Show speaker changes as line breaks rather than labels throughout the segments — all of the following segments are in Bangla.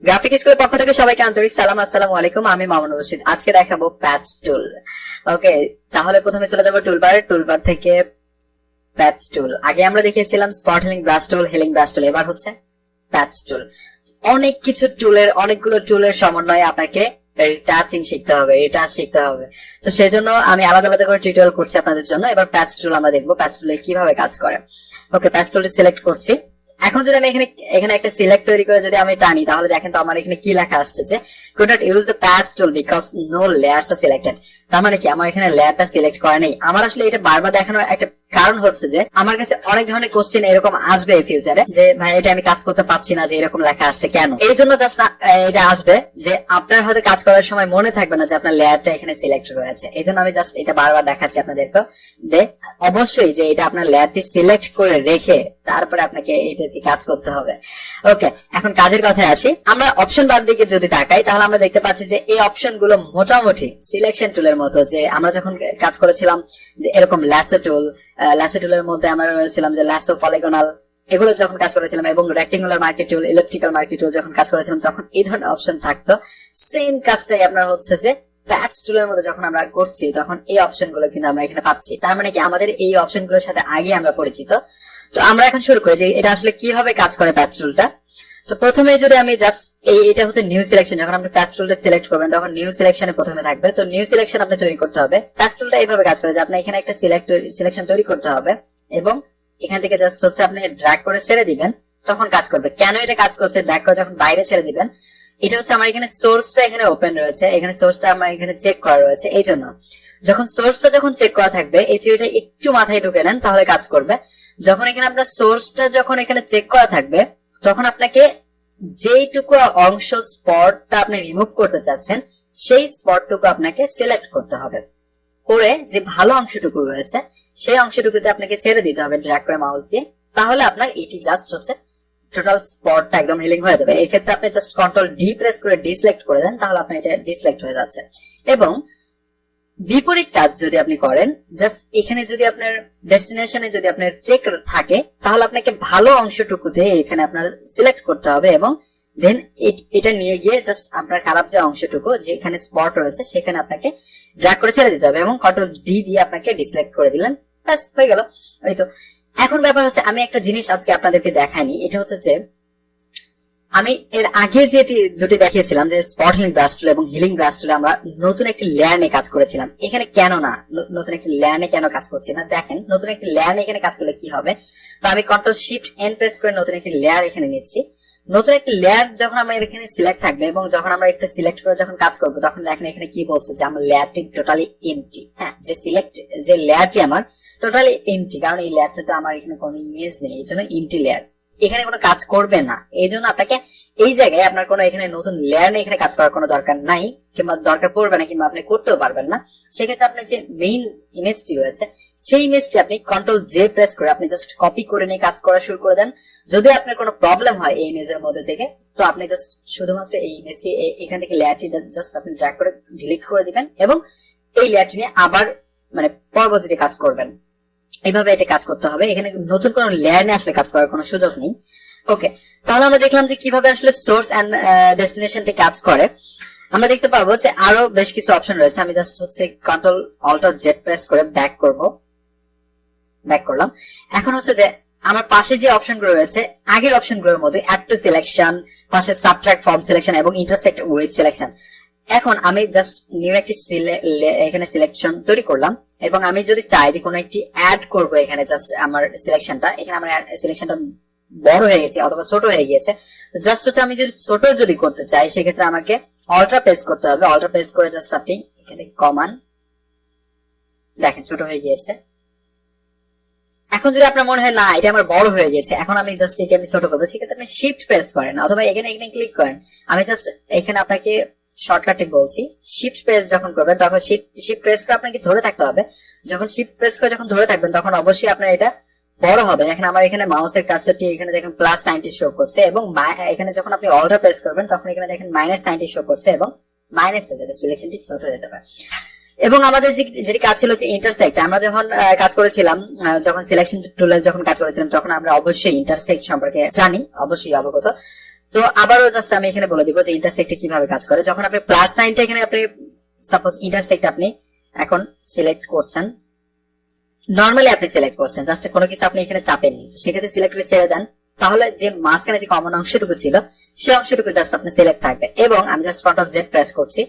গ্রাফিক স্কুলের পক্ষ থেকে সবাইকে আন্তরিক সালাম, আসসালামু আলাইকুম। আমি মামুন রশিদ। আজকে দেখাবো প্যাচ টুল। ওকে, তাহলে প্রথমে চলে যাবো টুলবার থেকে প্যাচ টুল। আগে আমরা দেখিয়েছিলাম স্পট হিলিং ব্রাশ টুল, হিলিং ব্রাশ টুল, এবার হচ্ছে প্যাচ টুল। অনেক কিছু টুলের, অনেকগুলো টুলের সমন্বয়ে আপনাকে টাচিং শিখতে হবে, রিটাচ শিখতে হবে। তো সেজন্য আমি আলাদা আলাদা করে টিউটোরিয়াল করছি আপনাদের জন্য। এবার প্যাচ টুল আমরা দেখবো, প্যাচ টুলে কিভাবে কাজ করে। ওকে, প্যাচ টুলটি সিলেক্ট করছি। এখন যদি আমি এখানে একটা সিলেক্ট তৈরি করে যদি আমি টানি, তাহলে দেখেন তো আমার এখানে কি লেখা আসছে যে could not use the patch tool because no layers are selected। তার মানে কি আমার এখানে লেয়ারটা সিলেক্ট করা নেই। আমার আসলে এটা বারবার দেখানোর একটা কারণ হচ্ছে যে আমার কাছে অনেক ধরনের কোশ্চেন এরকম আসবে ফিউচারে যে ভাই এটা আমি কাজ করতে পারছি না, যে এরকম লেখা আসছে কেন। এই জন্য জাস্ট এটা আসবে যে আপনার হয়তো কাজ করার সময় মনে থাকবে না যে আপনার লেয়ারটা এখানে সিলেক্ট রয়েছে। এই জন্য আমি জাস্ট এটা বারবার দেখাচ্ছি আপনাদেরকে যে অবশ্যই যে এটা আপনার লেয়ারটি সিলেক্ট করে রেখে তারপরে আপনাকে এইটাতে কাজ করতে হবে। ওকে, এখন কাজের কথায় আসি। আমরা অপশন বার দিকে যদি তাকাই তাহলে আমরা দেখতে পাচ্ছি যে এই অপশন গুলো মোটামুটি সিলেকশন টুলের মতো। যে আমরা যখন কাজ করেছিলাম যে এরকম ল্যাসো টুলের মধ্যে আমরা রয়েছিলাম যে ল্যাসো, পলিগনাল, এগুলো যখন কাজ করেছিলাম, এবং রেক্টেঙ্গুলার মার্কেট টুল, ইলেকট্রিক্যাল মার্কেট টুল যখন কাজ করেছিলাম তখন এই ধরনের অপশন থাকতো। সেম কাজটাই আপনার হচ্ছে যে প্যাচ টুলের মধ্যে যখন আমরা করছি তখন এই অপশন গুলো কিন্তু আমরা এখানে পাচ্ছি। তার মানে কি আমাদের এই অপশন গুলোর সাথে আগে আমরা পরিচিত। তো আমরা এখন শুরু করি যে এটা আসলে কিভাবে কাজ করে প্যাচ টুলটা। তো প্রথমে যদি আমি জাস্ট এটা হচ্ছে নিউ সিলেকশন, যখন আপনি প্যাচ টুলটা সিলেক্ট করবেন তখন নিউ সিলেকশনে প্রথমে থাকবে। তো নিউ সিলেকশন আপনি তৈরি করতে হবে। প্যাচ টুলটা এইভাবে কাজ করে যে আপনি এখানে একটা সিলেকশন তৈরি করতে হবে এবং এখান থেকে জাস্ট হচ্ছে আপনি ড্র্যাগ করে ছেড়ে দিবেন, তখন কাজ করবে। কেন এটা কাজ করছে, ড্র্যাগ করে যখন বাইরে ছেড়ে দিবেন, এটা হচ্ছে আমার এখানে সোর্সটা এখানে ওপেন রয়েছে, এখানে সোর্সটা আমার এখানে চেক করা রয়েছে। এই জন্য যখন সোর্সটা যখন চেক করা থাকবে, এই থিওরিটা একটু মাথায় ঢুকে নেন তাহলে কাজ করবে। যখন এখানে আপনার সোর্সটা যখন এখানে চেক করা থাকবে তখন আপনাকে যেইটুকু অংশ স্পটটা আপনি রিমুভ করতে চাচ্ছেন সেই স্পটটুকু আপনাকে সিলেক্ট করতে হবে, করে যে ভালো অংশটুকু রয়েছে সেই অংশটুকুতে আপনাকে ছেড়ে দিতে হবে ড্র্যাগ করে মাউস দিয়ে। তাহলে আপনার এটি জাস্ট হচ্ছে টোটাল স্পটটা একদম হিলিং হয়ে যাবে। এই ক্ষেত্রে আপনি জাস্ট কন্ট্রোল ডি প্রেস করে ডিসিলেক্ট করে দেন, তাহলে আপনার এটা ডিসিলেক্ট হয়ে যাচ্ছে। এবং বিপরীত কাজ যদি আপনি করেন, জাস্ট এখানে যদি আপনার ডেস্টিনেশনে যদি আপনার চেক থাকে তাহলে আপনাকে ভালো অংশটুকুতে এখানে আপনার সিলেক্ট করতে হবে এবং দেন এটা নিয়ে গিয়ে জাস্ট আপনার খারাপ যে অংশটুকু যেখানে স্পট রয়েছে সেখানে আপনাকে ড্র্যাগ করে ছেড়ে দিতে হবে এবং কন্ট্রোল ডি দিয়ে আপনাকে ডিসিলেক্ট করে দিলেন, ব্যাস হয়ে গেল। এই তো এখন ব্যাপার হচ্ছে আমি একটা জিনিস আজকে আপনাদেরকে দেখাইনি। এটা হচ্ছে যে আমি এর আগে যে দুটি দেখিয়েছিলাম যে স্পট হিলিং ব্রাশ টুল এবং হিলিং ব্রাশ টুলে আমরা নতুন একটি লেয়ার নিয়ে কাজ করেছিলাম। এখানে কেন না নতুন একটি লেয়ার নিয়ে কেন কাজ করছি না, দেখেন নতুন একটি লেয়ার নিয়ে এখানে কাজ করলে কি হবে। তো আমি কন্ট্রোল শিফট এন প্রেস করে নতুন একটি লেয়ার এখানে নিচ্ছি। নতুন একটি লেয়ার যখন আমার এখানে সিলেক্ট থাকবে এবং যখন আমরা একটা সিলেক্ট করে যখন কাজ করবো তখন দেখেন এখানে কি বলছে যে আমার লেয়ারটি টোটালি এমটি। হ্যাঁ, যে লেয়ারটি আমার টোটালি এমটি, কারণ এই লেয়ারটাতে আমার এখানে কোনো ইমেজ নেই, এই জন্য এমটি লেয়ার এখানে কোনো কাজ করবে না। এই জন্য আপনাকে এই জায়গায় আপনার কোনো এখানে নতুন লেয়ার নেই, এখানে কাজ করার কোনো দরকার নাই কিংবা দরকার পড়বে না, কিংবা আপনি করতেও পারবেন না। সেক্ষেত্রে আপনার যে মেইন ইমেজটি রয়েছে সেই ইমেজটি আপনি কন্ট্রোল জে প্রেস করে আপনি জাস্ট কপি করে নিয়ে কাজ করা শুরু করে দেন। যদি আপনার কোনো প্রবলেম হয় এই ইমেজের মধ্যে থেকে, তো আপনি জাস্ট শুধুমাত্র এই ইমেজটি এখান থেকে লেয়ারটি জাস্ট আপনি ড্র্যাগ করে ডিলিট করে দিবেন এবং এই লেয়ারটি নিয়ে আবার মানে পরবর্তীতে কাজ করবেন। এইভাবে এটা কাজ করতে হবে। এখানে নতুন কোন লেয়ার নিয়ে আসলে কাজ করার কোনো সুযোগ নেই। ওকে, তাহলে আমরা দেখলাম যে কিভাবে আসলে সোর্স এন্ড ডেস্টিনেশনটি কাজ করে। আমরা দেখতে পাবো যে আরো বেশ কিছু অপশন রয়েছে। আমি জাস্ট হচ্ছে কন্ট্রোল অল্টার জেড প্রেস করে ব্যাক করলাম। এখন হচ্ছে যে আমার পাশে যে অপশনগুলো রয়েছে আগের অপশনগুলোর মধ্যে অ্যাড টু সিলেকশন, পাশে সাবট্রাক্ট ফ্রম সিলেকশন এবং ইন্টারসেক্ট উইথ সিলেকশন। এখন আমি জাস্ট নিউ একটি এখানে সিলেকশন তৈরি করলাম এবং আমি যদি চাই যে কোনো একটি অ্যাড করব এখানে জাস্ট আমার সিলেকশনটা, এখানে আমার সিলেকশনটা বড় হয়ে গেছে অথবা ছোট হয়ে গিয়েছে, জাস্ট হচ্ছে আমি যদি ছোট যদি করতে চাই সেক্ষেত্রে আমাকে অল্টার প্রেস করতে হবে। অল্টার প্রেস করে জাস্ট আপনি এখানে কমান, দেখেন ছোট হয়ে গিয়েছে। এখন যদি আপনার মনে হয় না এটা আমার বড় হয়ে গেছে, এখন আমি জাস্ট একে আমি ছোট করবো, সেক্ষেত্রে আপনি শিফট প্রেস করেন অথবা এখানে ক্লিক করেন। আমি জাস্ট এখানে আপনাকে শর্টকাটে বলছি, শিফট প্রেস যখন করবেন তখন শিফট প্রেস করে আপনাকে ধরে থাকতে হবে। যখন শিফট প্রেস করে যখন ধরে থাকবেন তখন অবশ্যই আপনার এটা বড় হবে। দেখেন আমার এখানে মাউসের কার্সারটি এখানে দেখেন প্লাস সাইনটি শো করছে এবং এখানে যখন আপনি অল্টার প্রেস করবেন তখন এখানে দেখেন মাইনাস সাইনটি শো করছে এবং মাইনাস হয়ে যাবে, সিলেকশনটি ছোট হয়ে যাবে। এবং আমাদের যেটি কাজ ছিল যে ইন্টারসেক্ট, আমরা যখন কাজ করেছিলাম, যখন সিলেকশন টুলের যখন কাজ করেছিলাম তখন আমরা অবশ্যই ইন্টারসেক্ট সম্পর্কে জানি, অবশ্যই অবগত। তো আবারও জাস্ট আমি এখানে বলে দিব যে ইন্টারসেক্টে কিভাবে কাজ করে। যখন আপনি প্লাস সাইনটা এখানে আপনি সাপোজ ইন্টারসেক্ট আপনি এখন সিলেক্ট করছেন, নর্মালি আপনি সিলেক্ট করছেন, জাস্ট কোনো কিছু আপনি এখানে চাপেননি, সেক্ষেত্রে সিলেক্ট করে ছেড়ে দেন, তাহলে যে মাঝখানে যে কমন অংশটুকু ছিল সেই অংশটুকু জাস্ট আপনি সিলেক্ট থাকবে। এবং আমি জাস্ট কন্ট্রোল জেড প্রেস করছি,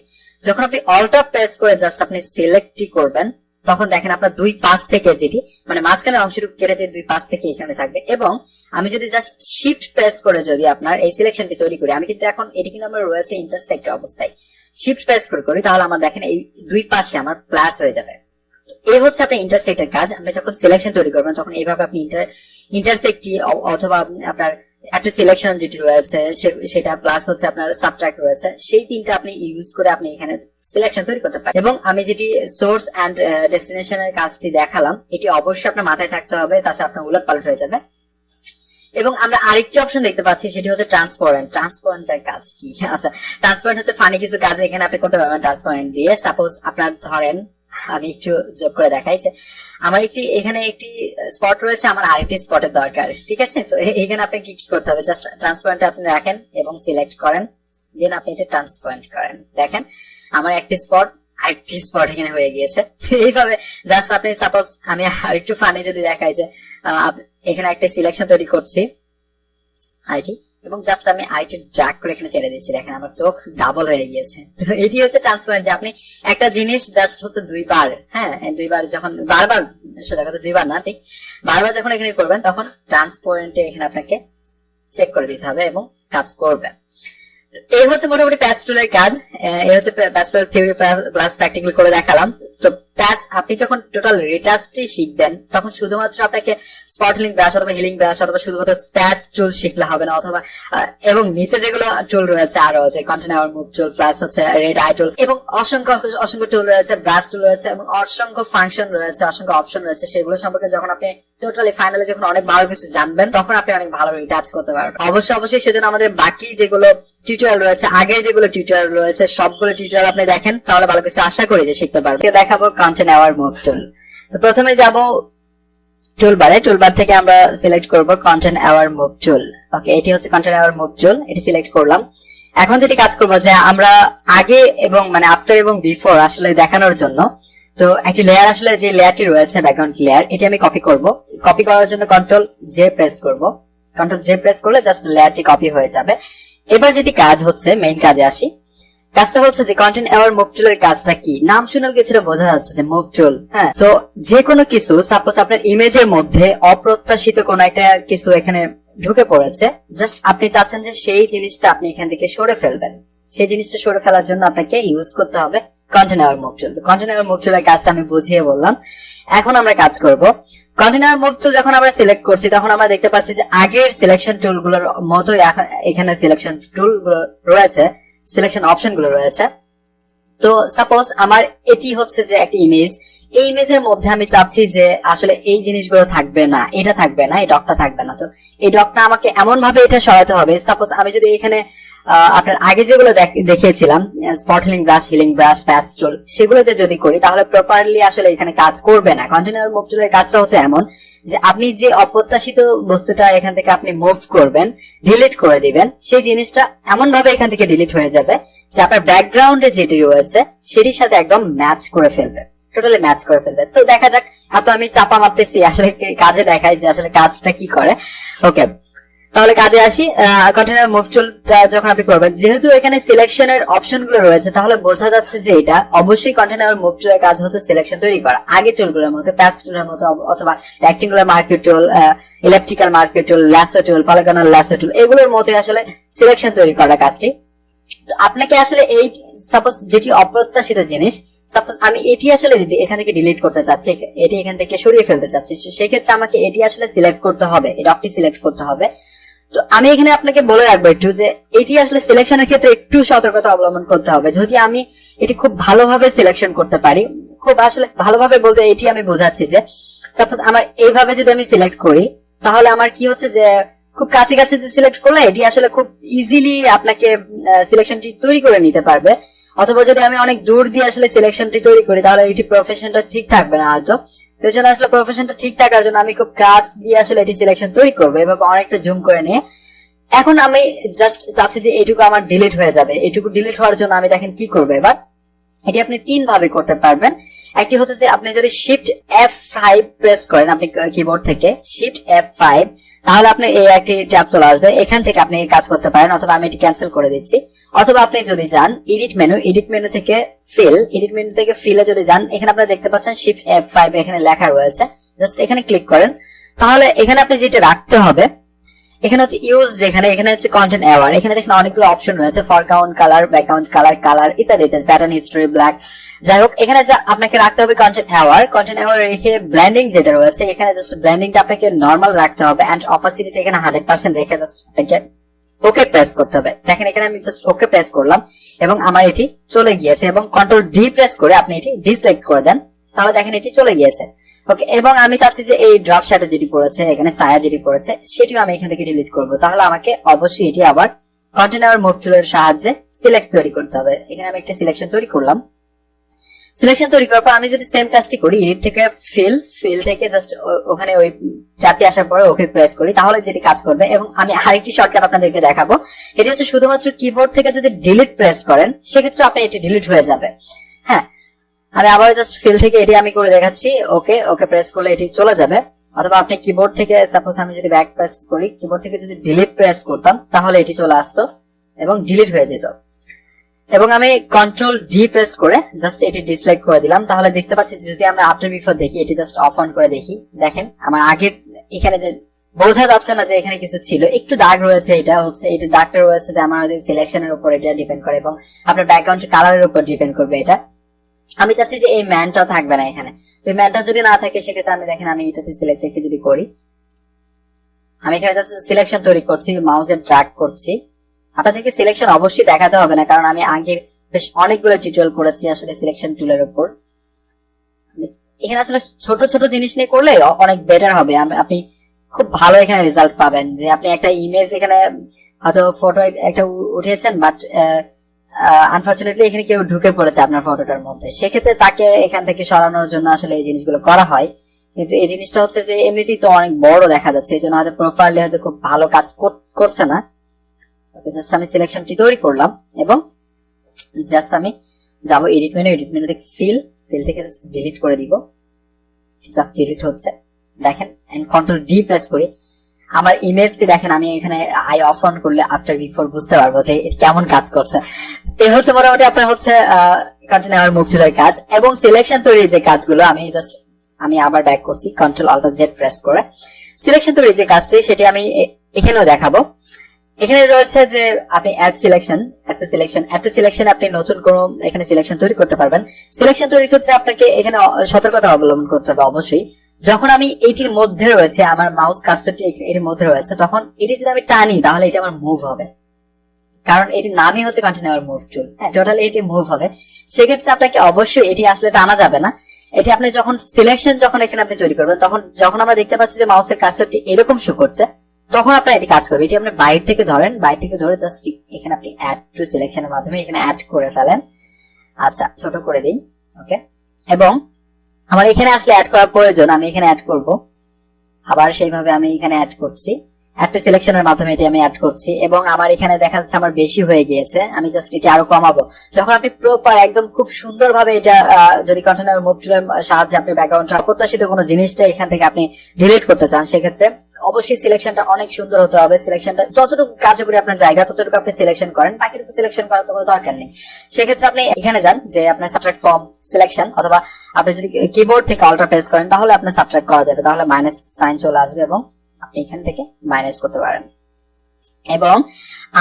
যখন আপনি অল্টার প্রেস করে জাস্ট আপনি সিলেক্টই করবেন, তখন দেখেন আপনার দুই পাশ থেকে যেটি মানে মাঝখানে অংশটুকু কেটে দিয়ে দুই পাশ থেকে এখানে থাকবে। এবং আমি যদি জাস্ট শিফট প্রেস করে যদি আপনার এই সিলেকশনটি তৈরি করি, আমি কিন্তু এখন এটি কিন্তু আমার রয়েছে ইন্টারসেক্ট অবস্থায়, শিফট প্রেস করে করি, তাহলে আমার দেখেন এই দুই পাশে আমার প্লাস হয়ে যাবে। এই হচ্ছে আপনার ইন্টারসেক্টের কাজ। আপনি যখন সিলেকশন তৈরি করবেন তখন এইভাবে আপনি ইন্টারসেক্টটি অথবা আপনার একটা সিলেকশন যেটি রয়েছে সেটা প্লাস হচ্ছে আপনার সাবট্রাক্ট রয়েছে, সেই তিনটা আপনি ইউজ করে আপনি এখানে সিলেকশন তৈরি করতে পারেন। এবং আমি যেটি সোর্স এন্ড ডেস্টিনেশনের কাজটি দেখালাম, এটি অবশ্যই আপনার মাথায় থাকতে হবে, তাছাড়া আপনার উলট পালট হয়ে যাবে। এবং আমরা আরেকটি অপশন দেখতে পাচ্ছি, সেটি হচ্ছে ট্রান্সপারেন্ট। ট্রান্সপারেন্টের কাজ কি? আচ্ছা, ট্রান্সপারেন্ট হচ্ছে ফানি কিছু কাজ এখানে আপনি করতে পারবেন ট্রান্সপারেন্ট দিয়ে। সাপোজ আপনার ধরেন আমি একটু যোগ করে দেখাই যে আমার এখানে একটি স্পট রয়েছে, আমার আরেকটি স্পটের দরকার, ঠিক আছে? তো এখানে আপনি কি করতে হবে, জাস্ট ট্রান্সপারেন্ট আপনি রাখেন এবং সিলেক্ট করেন, দেন আপনি এটা ট্রান্সপারেন্ট করেন, দেখেন আমার একটি স্পট আরেকটি স্পট এখানে হয়ে গিয়েছে। এইভাবে জাস্ট আপনি সাপোজ আমি আরেকটু ফানি যদি দেখাই যে এখানে একটা সিলেকশন তৈরি করছি আইটি, এবং জাস্ট আমি আইটি ড্র্যাগ করে এখানে ছেড়ে দিচ্ছি, দেখেন আমার চোখ ডাবল হয়ে গিয়েছে। তো এটি হচ্ছে ট্রান্সপারেন্ট, যে আপনি একটা জিনিস জাস্ট হচ্ছে দুইবার, হ্যাঁ দুইবার যখন বারবার, সোজা কথা দুইবার না, ঠিক বারবার যখন এখানে করবেন তখন ট্রান্সপারেন্টে এখানে আপনাকে চেক করে দিতে হবে এবং কাজ করবে। এই হচ্ছে মোটামুটি প্যাচ টুলের কাজ। এই হচ্ছে প্যাচ টুল থিওরি প্লাস প্র্যাকটিক্যাল করে দেখালাম। তো প্যাচ আপনি যখন টোটাল রিটাচটি শিখবেন তখন শুধুমাত্র আপনাকে স্পট হিলিং ব্রাশ অথবা হিলিং ব্রাশ অথবা শুধুমাত্র প্যাচ টুল শিখলে হবে না, অথবা এবং নিচে যেগুলো টুল রয়েছে আরো আছে কন্টিনিউ মুভ টুল প্লাস হচ্ছে রেড আই টুল, এবং অসংখ্য অসংখ্য টুল রয়েছে, ব্রাশ টুল রয়েছে, এবং অসংখ্য ফাংশন রয়েছে, অসংখ্য অপশন রয়েছে। সেগুলো সম্পর্কে যখন আপনি টোটালি ফাইনালি যখন অনেক ভালো কিছু জানবেন তখন আপনি অনেক ভালো রিটাচ করতে পারবেন। অবশ্যই সেজন্য আমাদের বাকি যেগুলো টিউটোরিয়াল রয়েছে, আগের যেগুলো টিউটোরিয়াল রয়েছে সবগুলো টিউটোরিয়াল আপনি দেখেন, তাহলে ভালো কিছু আশা করি যে শিখতে পারবেন। দেখাবো কন্টেন্ট অ্যাওয়ার মুভ টুল। তো প্রথমে যাব টুলবারে, টুলবার থেকে আমরা সিলেক্ট করব কন্টেন্ট অ্যাওয়ার মুভ টুল। ওকে, এটি হচ্ছে কন্টেন্ট অ্যাওয়ার মুভ টুল, এটি সিলেক্ট করলাম। এখন যেটি কাজ করব যে আমরা আগে এবং মানে আফটার এবং বিফোর আসলে দেখানোর জন্য, তো একটি লেয়ার আসলে যে লেয়ারটি রয়েছে ব্যাকগ্রাউন্ড লেয়ার, এটি আমি কপি করব। কপি করার জন্য কন্ট্রোল জে প্রেস করব, কন্ট্রোল জে প্রেস করলে জাস্ট লেয়ারটি কপি হয়ে যাবে। এবার যেটি কাজ হচ্ছে, মেইন কাজে আসি। কাজটা হচ্ছে যে কন্টেন্ট অ্যাওয়ার মুভ টুলের কাজটা কি, নাম শুনেও কিছুটা বোঝা যাচ্ছে যে মুভ টুল। হ্যাঁ, তো যে কোনো কিছু সাপোজ আপনার ইমেজের মধ্যে অপ্রত্যাশিত কোনো একটা কিছু এখানে ঢুকে পড়েছে, জাস্ট আপনি চাচ্ছেন যে সেই জিনিসটা আপনি এখান থেকে সরে ফেলবেন, সেই জিনিসটা সরে ফেলার জন্য আপনাকে ইউজ করতে হবে content aware move tool. Content aware move টুলের কাজটা আমি বুঝিয়ে বললাম। এখন আমরা কাজ করব কন্টেন্ট অ্যাওয়ার মুভ টুল। যখন আমরা সিলেক্ট করছি তখন আমরা দেখতে পাচ্ছি যে আগের সিলেকশন টুল গুলোর মতোই এখানে সিলেকশন টুল গুলো রয়েছে, সিলেকশন অপশন গুলো রয়েছে। তো সাপোজ আমার এটি হচ্ছে যে একটা ইমেজ, এই ইমেজের মধ্যে আমি চাচ্ছি যে আসলে এই জিনিসগুলো থাকবে না, এটা থাকবে না, এই ডকটা থাকবে না। তো এই ডকটা আমাকে এমন ভাবে এটা সরাতে হবে, সাপোজ আমি যদি এখানে আপনার আগে যেগুলো দেখিয়েছিলাম স্পট হিলিং ব্রাশ প্যাচ টুল, সেগুলোতে যদি করি তাহলে প্রপারলি আসলে এখানে কাজ করবে না। কন্টেনার মুভ টুলের কাজটা হচ্ছে এমন যে আপনি যে অপ্রত্যাশিত বস্তুটা এখান থেকে আপনি মুভ করবেন, ডিলিট করে দিবেন, সেই জিনিসটা এমন ভাবে এখান থেকে ডিলিট হয়ে যাবে যে আপনার ব্যাকগ্রাউন্ডে যেটি রয়েছে সেটির সাথে একদম ম্যাচ করে ফেলবে, টোটালি ম্যাচ করে ফেলবে। তো দেখা যাক, এত আমি চাপা মারতেছি, আসলে কাজে দেখাই যে আসলে কাজটা কি করে। ওকে, তাহলে কাজে আসি। কন্টেনার মুভ টুলটা যখন আপনি করবেন, যেহেতু এখানে সিলেকশনের অপশন গুলো রয়েছে, তাহলে বোঝা যাচ্ছে যে এটা অবশ্যই কন্টেনার মুভ টুলের কাজ হচ্ছে সিলেকশন তৈরি করা। আগে টুলগুলোর মতো প্যাচ টুলের মতো অথবা রেক্টেঙ্গুলার মার্কেট টুল, ইলেকট্রিক্যাল মার্কেট টুল, ল্যাসো টুল, পলিগনাল ল্যাসো টুল, এগুলোর মতো আসলে সিলেকশন তৈরি করা কাজটি। আপনাকে আসলে এই সাপোজ যেটি অপ্রত্যাশিত জিনিস, সাপোজ আমি এটি আসলে এখান থেকে ডিলিট করতে চাচ্ছি, এটি এখান থেকে সরিয়ে ফেলতে চাচ্ছি, সেক্ষেত্রে আমাকে এটি আসলে সিলেক্ট করতে হবে, এই ডকটি সিলেক্ট করতে হবে। তো আমি এখানে আপনাকে বলে রাখবো একটু যে এটি আসলে সিলেকশনের ক্ষেত্রে একটু সতর্কতা অবলম্বন করতে হবে। যদি আমি এটি খুব ভালোভাবে সিলেকশন করতে পারি, খুব আসলে ভালোভাবে বলতে এটি আমি বোঝাচ্ছি যে সাপোজ আমার এইভাবে যদি আমি সিলেক্ট করি, তাহলে আমার কি হচ্ছে যে খুব কাছে কাছে সিলেক্ট করলে এটি আসলে খুব ইজিলি আপনাকে সিলেকশনটি তৈরি করে নিতে পারবে। অথবা যদি আমি অনেক দূর দিয়ে আসলে সিলেকশনটি তৈরি করি, তাহলে এটি প্রফেশনটা ঠিক থাকবে না হয়তো। তো জন্য আসলে প্রফেশনটা ঠিক থাকার জন্য আমি খুব কাছ দিয়ে আসলে এটি সিলেকশন তৈরি করবো, এভাবে অনেকটা জুম করে নিয়ে এখন আমি জাস্ট চাচ্ছি যে এইটুকু আমার ডিলিট হয়ে যাবে। এইটুকু ডিলিট হওয়ার জন্য আমি দেখেন কি করবো এবার। এটি আপনি 3 ভাবে করতে পারবেন। একটি হচ্ছে যে আপনি যদি শিফট F5 প্রেস করেন আপনি কিবোর্ড থেকে, শিফট F5, তাহলে আপনি এই একটি ট্যাব চলে আসবে, এখান থেকে আপনি কাজ করতে পারেন, অথবা আমি এটি ক্যান্সেল করে দিচ্ছি। অথবা আপনি যদি যান এডিট মেনু থেকে ফিলে যদি যান, এখানে আপনারা দেখতে পাচ্ছেন শিফট F5 এখানে লেখা রয়েছে, জাস্ট এখানে ক্লিক করেন। তাহলে এখানে আপনি যেটা রাখতে হবে, এখানে হচ্ছে ইউজ, যেখানে এখানে হচ্ছে কন্টেন্ট অ্যাওয়ার, এখানে দেখেন অনেকগুলো অপশন রয়েছে, ফরগ্রাউন্ড কালার, ব্যাকগ্রাউন্ড কালার ইত্যাদি ইত্যাদি, প্যাটার্ন হিস্টোরি, ব্ল্যাক, যাই হোক এখানে আপনাকে রাখতে হবে কন্টেন্ট অ্যাওয়ার রেখে ব্লেন্ডিং যেটা রয়েছে এখানে জাস্ট ব্লেন্ডিংটা আপনাকে নরমাল রাখতে হবে, এন্ড অপাসিটিটা এখানে 100% রেখে জাস্ট আপনাকে ওকে প্রেস করতে হবে। দেখেন এখানে আমি জাস্ট ওকে প্রেস করলাম এবং আমার এটি চলে গিয়েছে, এবং কন্ট্রোল ডি প্রেস করে আপনি এটি ডিসলাইক করে দেন, তাহলে দেখেন এটি চলে গিয়েছে। ওকে, এবং আমি চাচ্ছি যে এই ড্রপ শ্যাডো যেটি পড়েছে, এখানে ছায়া যেটি পড়েছে, সেটিও আমি এখান থেকে ডিলিট করব। তাহলে আমাকে অবশ্যই এটি আবার কন্টেনার মুভ টুলের সাহায্যে সিলেক্ট তৈরি করতে হবে। এখানে আমি একটা সিলেকশন তৈরি করলাম। সিলেকশন তৈরি করার পর আমি যদি সেম কাজটি করি, এডিট থেকে ফিল থেকে জাস্ট ওখানে ওই চারটি আসার পরে ওকে প্রেস করি, তাহলে যেটি কাজ করবে। এবং আমি আরেকটি শর্টকাট আপনাদেরকে দেখাবো, এটি হচ্ছে শুধুমাত্র কিবোর্ড থেকে যদি ডিলিট প্রেস করেন সেক্ষেত্রে আপনি এটি ডিলিট হয়ে যাবে। হ্যাঁ, আমি আবার জাস্ট ফিল থেকে এটি আমি করে দেখাচ্ছি, ওকে প্রেস করলে এটি চলে যাবে। অথবা আপনি কিবোর্ড থেকে, সাপোজ আমি যদি ব্যাক প্রেস করি, কিবোর্ড থেকে যদি ডিলিট প্রেস করতাম তাহলে এটি চলে আসতো এবং ডিলিট হয়ে যেত। এবং আমি কন্ট্রোল ডি প্রেস করে জাস্ট এটি ডিসলাইক করে দিলাম, তাহলে দেখতে পাচ্ছি যদি আমরা আফটার বিফোর দেখি, এটি জাস্ট অফ অন করে দেখি, দেখেন আমার আগে এখানে যে বোঝা যাচ্ছে না যে এখানে কিছু ছিল, একটু দাগ রয়েছে, এটা হচ্ছে এটা দাগটা রয়েছে যে আমাদের সিলেকশনের উপর এটা ডিপেন্ড করে এবং আপনার ব্যাকগ্রাউন্ড কালারের উপর ডিপেন্ড করবে এটা। আমি চাচ্ছি যে এই ম্যানটা থাকবে না এখানে, তো ম্যানটা যদি না থাকে সেক্ষেত্রে আমি দেখেন আমি এটাতে সিলেক্ট রেখে যদি করি, আমি এখানে জাস্ট সিলেকশন তৈরি করছি, মাউসে ড্র্যাগ করছি। আপনাদেরকে সিলেকশন অবশ্যই দেখাতে হবে না, কারণ আমি আগে বেশ অনেকগুলো টিউটোরিয়াল করেছি আসলে সিলেকশন টুলের উপর। এখানে আসলে ছোট ছোট জিনিস নিয়ে করলে অনেক বেটার হবে, আপনি খুব ভালো এখানে রেজাল্ট পাবেন। যে আপনি একটা ইমেজ এখানে হয়তো ফটো একটা উঠিয়েছেন, বাট আনফরচুনেটলি এখানে কেউ ঢুকে পড়েছে আপনার ফটোটার মধ্যে, সেক্ষেত্রে তাকে এখান থেকে সরানোর জন্য আসলে এই জিনিসগুলো করা হয়। কিন্তু এই জিনিসটা হচ্ছে যে এমনিতেই তো অনেক বড় দেখা যাচ্ছে, এই জন্য হয়তো প্রপারলি হয়তো খুব ভালো কাজ করছে না। জাস্ট আমি সিলেকশনটি তৈরি করলাম এবং জাস্ট আমি যাবো এডিট মেনু থেকে ফিল থেকে ডিলিট করে দিব, জাস্ট ডিলিট হচ্ছে দেখেন, এন্ড কন্ট্রোল ডি প্রেস করি, আমার ইমেজটি দেখেন আমি এখানে আই অফ অন করলে আফটার বিফোর বুঝতে পারবো যে কেমন কাজ করছে। এই হচ্ছে মোটামুটি আপনার হচ্ছে কন্টেনার মুভ টুলের কাজ। এবং সিলেকশন তৈরির যে কাজগুলো আমি আবার ব্যাক করছি, কন্ট্রোল অল্টার জেড প্রেস করে সিলেকশন তৈরির যে কাজটি সেটি আমি এখানেও দেখাবো। এখানে রয়েছে যে আপনি অ্যাড টু সিলেকশন আপনি নতুন কোনো এখানে সিলেকশন তৈরি করতে পারবেন। সিলেকশন তৈরির ক্ষেত্রে আপনাকে এখানে সতর্কতা অবলম্বন করতে হবে অবশ্যই। যখন আমি এটির মধ্যে রয়েছে, আমার মাউস কার্সরটি এর মধ্যে রয়েছে, তখন এটি যদি আমি টানি তাহলে এটা আমার মুভ হবে, কারণ এটির নামই হচ্ছে কন্টিনিউয়ার মুভ টুল। হ্যাঁ, টোটালি এটি মুভ হবে। সেক্ষেত্রে আপনাকে অবশ্যই এটি আসলে টানা যাবে না। এটি আপনি যখন সিলেকশন এখানে আপনি তৈরি করবেন, তখন যখন আমরা দেখতে পাচ্ছি যে মাউসের কার্সরটি এরকম শো করছে, তখন আপনার এটি কাজ করবে। এটি আপনি বাইরে থেকে ধরে জাস্ট এখানে আপনি অ্যাড টু সিলেকশনের মাধ্যমে এখানে অ্যাড করে ফেলেন। আচ্ছা, ছোট করে দিই। ওকে, এবং আমার এখানে আসলে অ্যাড করার প্রয়োজন, আমি এখানে অ্যাড করব, আবার সেইভাবে আমি এখানে অ্যাড করছি, অ্যাড টু সিলেকশনের মাধ্যমে এটি আমি অ্যাড করছি। এবং আমার এখানে দেখা যাচ্ছে আমার বেশি হয়ে গিয়েছে, আমি জাস্ট এটি আরো কমাবো। যখন আপনি প্রপার একদম খুব সুন্দরভাবে এটা যদি কন্টেনার মুভ টুলের সাহায্যে আপনি ব্যাকগ্রাউন্ড অপ্রত্যাশিত কোনো জিনিসটা এখান থেকে আপনি ডিলিট করতে চান, সেক্ষেত্রে অবশ্যই সিলেকশনটা অনেক সুন্দর হতে হবে। সিলেকশনটা যতটুকু কার্যকরী আপনার জায়গা ততটুকু আপনি সিলেকশন করেন, বাকিটুকু সিলেকশন করার তো কোনো দরকার নেই। সেক্ষেত্রে আপনি এখানে যান যে আপনার সাবট্রাক্ট ফ্রম সিলেকশন, অথবা আপনি যদি কিবোর্ড থেকে অল্টার প্রেস করেন তাহলে আপনার সাবট্রাক্ট করা যাবে, তাহলে মাইনাস সাইন চলে আসবে এবং আপনি এখান থেকে মাইনাস করতে পারেন। এবং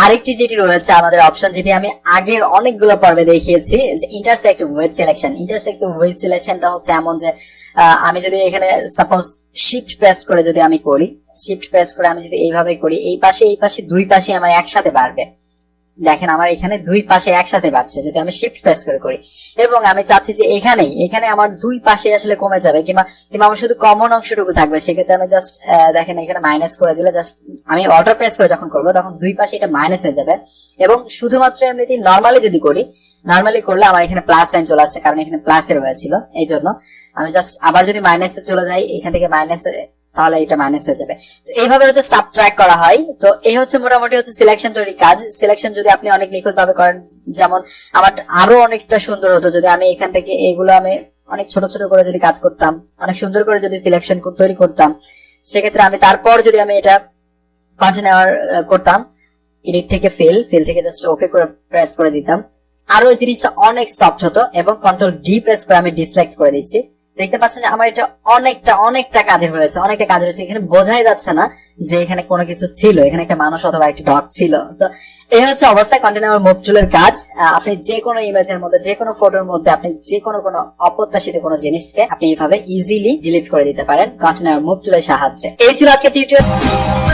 আরেকটি যেটি রয়েছে আমাদের অপশন, যেটি আমি আগের অনেকগুলো পর্বে দেখিয়েছি, যে ইন্টারসেক্ট উইথ সিলেকশনটা হচ্ছে এমন যে আমি যদি এখানে সাপোজ শিফট প্রেস করে যদি আমি করি, আমি যদি এইভাবে করি, এই পাশে দুই পাশে আমার একসাথে বাড়বে। দেখেন আমার এখানে দুই পাশে একসাথে বাড়ছে যদি আমি শিফট প্রেস করে করি। এবং আমি চাচ্ছি যে এখানে আমার দুই পাশে আসলে কমে যাবে, কিংবা আমার শুধু কমন অংশটুকু থাকবে, সেক্ষেত্রে আমি জাস্ট দেখেন এখানে মাইনাস করে দিলে, জাস্ট আমি অল্টার প্রেস করে যখন করবো তখন দুই পাশে এটা মাইনাস হয়ে যাবে। এবং শুধুমাত্র এমনিতে নর্মালি যদি করি, নর্মালি করলে আমার এখানে প্লাস সাইন চলে আসছে, কারণ এখানে প্লাসে রয়েছিল, এই জন্য আমি জাস্ট আবার যদি মাইনাসে চলে যাই, এখান থেকে মাইনাসে তাহলে এটা মাইনাস হয়ে যাবে। তো এইভাবে হচ্ছে সাবট্রাক্ট করা হয়। তো এই হচ্ছে মোটামুটি হচ্ছে সিলেকশন তৈরি কাজ। সিলেকশন যদি আপনি অনেক নিখুঁত ভাবে করেন, যেমন আমার আরো অনেকটা সুন্দর হতো যদি আমি এখান থেকে এইগুলো আমি অনেক ছোট ছোট করে যদি কাজ করতাম, অনেক সুন্দর করে যদি সিলেকশন তৈরি করতাম, সেক্ষেত্রে আমি তারপর যদি আমি এটা কন্টিনিউ করতাম, এডিট থেকে ফিল থেকে জাস্ট ওকে করে প্রেস করে দিতাম, আরো ওই জিনিসটা অনেক সফট হতো। এবং কন্ট্রোল ডি প্রেস করে আমি ডিসলাইক করে দিচ্ছি। দেখতে পাচ্ছেন যে আমার এটা অনেকটা কাজের হয়েছে, এখানে বোঝাই যাচ্ছে না যে এখানে কোনো কিছু ছিল, এখানে একটা মানুষ অথবা একটা ডগ ছিল। তো এই হচ্ছে অবস্থা কন্টিনিউ মুভ টুলের কাজ। আপনি যে কোনো ইমেজের মধ্যে, যে কোনো ফটোর মধ্যে আপনি যে কোনো অপ্রত্যাশিত কোনো জিনিসকে আপনি এইভাবে ইজিলি ডিলিট করে দিতে পারেন কন্টিনিউ মুভ টুলের সাহায্যে। এই ছিল আজকে টিউটোরিয়াল।